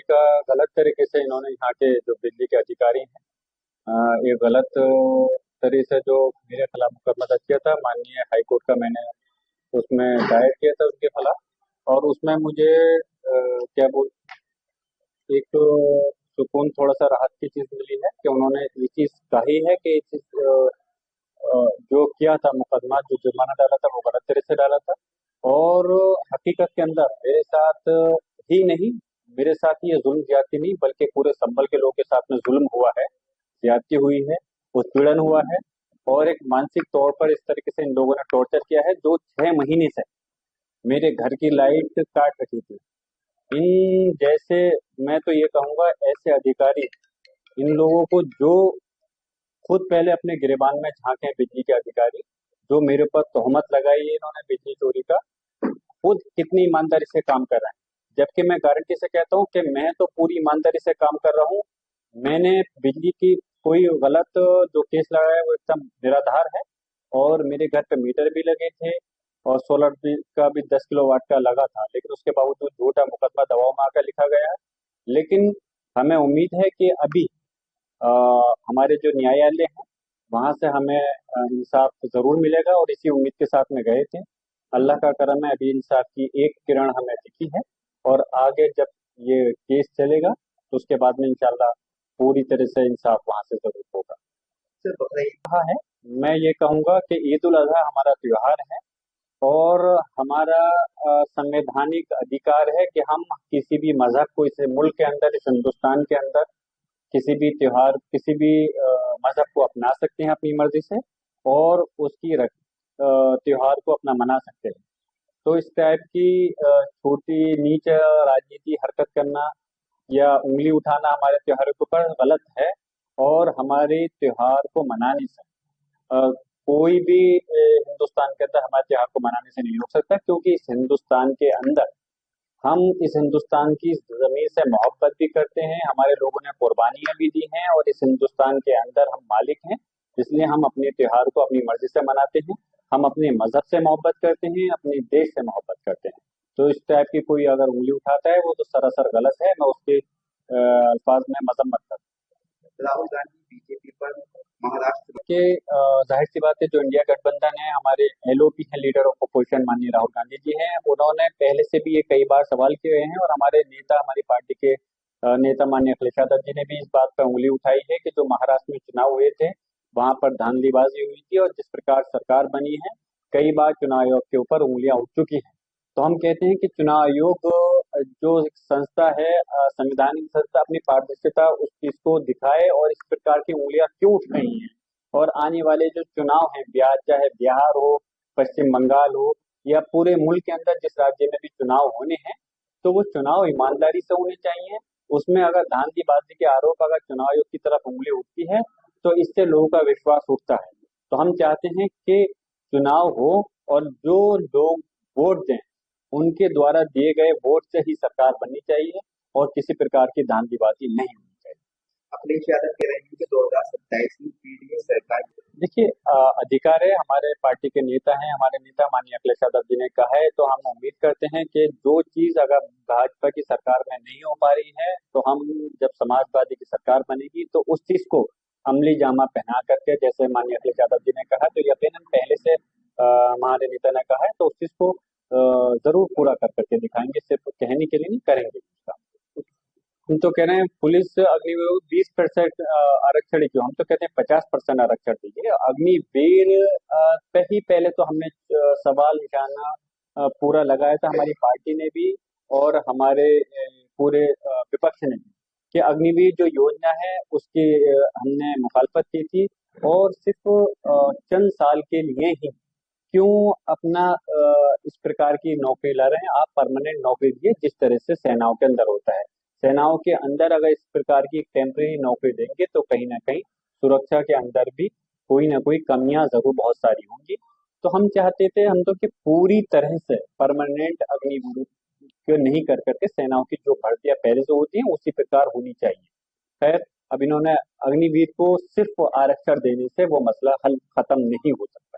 का गलत तरीके से इन्होंने यहाँ के जो बिजली के अधिकारी हैं ये गलत तरीके से जो मेरे खिलाफ मुकदमा दर्ज किया था माननीय हाई कोर्ट का, मैंने उसमें दायर किया था उसके खिलाफ। और उसमें मुझे क्या बोल एक तो सुकून, थोड़ा सा राहत की चीज़ मिली है कि उन्होंने ये चीज़ कही है कि ये चीज़ जो किया था मुकदमा, जो जुर्माना डाला था वो गलत तरीके से डाला था। और हकीकत के अंदर मेरे साथ ही नहीं, मेरे साथ ही ये जुल्म ज्यादती नहीं बल्कि पूरे संभल के लोगों के साथ में जुल्म हुआ है, ज्यादती हुई है, उत्पीड़न हुआ है। और एक मानसिक तौर पर इस तरीके से इन लोगों ने टॉर्चर किया है, जो 6 महीने से मेरे घर की लाइट काट रखी थी। इन जैसे, मैं तो ये कहूंगा ऐसे अधिकारी, इन लोगों को जो खुद पहले अपने गिरेबान में झांके हैं बिजली के अधिकारी, जो मेरे ऊपर तोहमत लगाई है इन्होंने बिजली चोरी का, खुद कितनी ईमानदारी से काम कर रहे हैं। जबकि मैं गारंटी से कहता हूँ कि मैं तो पूरी ईमानदारी से काम कर रहा हूँ। मैंने बिजली की कोई गलत जो केस लगाया है वो एकदम निराधार है। और मेरे घर पे मीटर भी लगे थे और सोलर भी का भी 10 किलोवाट का लगा था, लेकिन उसके बावजूद झूठा मुकदमा दबाव में आकर लिखा गया है। लेकिन हमें उम्मीद है कि अभी अ, हमारे जो न्यायालय है वहां से हमें इंसाफ जरूर मिलेगा, और इसी उम्मीद के साथ में गए थे। अल्लाह का करम है, अभी इंसाफ की एक किरण हमें दिखी है। और आगे जब ये केस चलेगा तो उसके बाद में इंशाल्लाह पूरी तरह से इंसाफ वहां से जरूर होगा। सर बताइए। हाँ है, मैं ये कहूंगा कि ईद उल अजहा हमारा त्योहार है, और हमारा संवैधानिक अधिकार है कि हम किसी भी मजहब को इस मुल्क के अंदर, इस हिंदुस्तान के अंदर किसी भी त्योहार, किसी भी मजहब को अपना सकते हैं अपनी मर्जी से, और उसकी त्योहार को अपना मना सकते हैं। तो इस टाइप की छोटी नीच राजनीति हरकत करना या उंगली उठाना हमारे त्योहारों के ऊपर गलत है। और हमारे त्योहार को मनाने से अ, कोई भी हिंदुस्तान के अंदर हमारे त्योहार को मनाने से नहीं रोक सकता, क्योंकि इस हिंदुस्तान के अंदर हम इस हिंदुस्तान की जमीन से मोहब्बत भी करते हैं, हमारे लोगों ने कुर्बानियां भी दी हैं, और इस हिंदुस्तान के अंदर हम मालिक हैं। इसलिए हम अपने त्योहार को अपनी मर्जी से मनाते हैं। हम अपने मजहब से मोहब्बत करते हैं, अपने देश से मोहब्बत करते हैं। तो इस टाइप की कोई अगर उंगली उठाता है वो तो सरासर गलत है, मैं उसके अल्फाज में मजम्मत करता राहुल गांधी बीजेपी पर महाराष्ट्र हूँ कि जाहिर सी बात है, जो इंडिया गठबंधन है, हमारे एलओपी है, लीडर ऑफ अपोजिशन माननीय राहुल गांधी जी हैं, उन्होंने पहले से भी ये कई बार सवाल किए हैं। और हमारे नेता, हमारी पार्टी के नेता माननीय अखिलेश यादव जी ने भी इस बात पर उंगली उठाई है कि जो महाराष्ट्र में चुनाव हुए थे वहां पर धांधलीबाजी हुई थी, और जिस प्रकार सरकार बनी है कई बार चुनाव आयोग के ऊपर उंगलियां उठ चुकी हैं। तो हम कहते हैं कि चुनाव आयोग जो एक संस्था है, संवैधानिक संस्था, अपनी पारदर्शिता उस चीज को दिखाए, और इस प्रकार की उंगलियां क्यों उठ रही हैं। और आने वाले जो चुनाव हैं, चाहे बिहार हो, पश्चिम बंगाल हो, या पूरे मुल्क के अंदर जिस राज्य में भी चुनाव होने हैं, तो वो चुनाव ईमानदारी से होने चाहिए। उसमें अगर धांधलीबाजी के आरोप अगर चुनाव आयोग की तरफ उंगली उठती है तो इससे लोगों का विश्वास उठता है। तो हम चाहते हैं कि चुनाव हो, और जो लोग वोट दें उनके द्वारा दिए गए वोट से ही सरकार बननी चाहिए, और किसी प्रकार की धांधलीबाजी नहीं होनी चाहिए। अखिलेश यादव कह रहे हैं कि 2027 में पीडीए सरकार। देखिए, अधिकार है, हमारे पार्टी के नेता हैं, हमारे नेता माननीय अखिलेश यादव जी ने कहा है, तो हम उम्मीद करते हैं कि जो चीज अगर भाजपा की सरकार में नहीं हो पा रही है, तो हम जब समाजवादी की सरकार बनेगी तो उस चीज को अमली जामा पहना करके, जैसे माननीय अखिलेश यादव जी ने कहा, तो यकीनन पहले से हमारे नेता ने कहा है, तो उस चीज को जरूर पूरा कर करके दिखाएंगे, सिर्फ कहने के लिए नहीं, करेंगे उसका। हम तो कह रहे हैं पुलिस अग्निवीर 20% आरक्षण ही क्यों, हम तो कहते हैं 50% आरक्षण दीजिए अग्निवीर पे ही। पहले तो हमने सवाल निशाना पूरा लगाया था, हमारी पार्टी ने भी और हमारे पूरे विपक्ष ने भी, कि अग्निवीर जो योजना है उसकी हमने मुखालफत की थी। और सिर्फ चंद साल के लिए ही क्यों अपना इस प्रकार की नौकरी ला रहे हैं। आप परमानेंट नौकरी दिए, जिस तरह से सेनाओं के अंदर होता है। सेनाओं के अंदर अगर इस प्रकार की टेम्परेरी नौकरी देंगे तो कहीं ना कहीं सुरक्षा के अंदर भी कोई ना कोई कमियां जरूर बहुत सारी होंगी। तो हम चाहते थे, हम तो कि पूरी तरह से परमानेंट अग्निवीर को नहीं कर करके सेनाओं की जो भर्तियां पहले से होती हैं उसी प्रकार होनी चाहिए। खैर, अब इन्होंने अग्निवीर को सिर्फ आरक्षण देने से वो मसला हल खत्म नहीं हो सकता।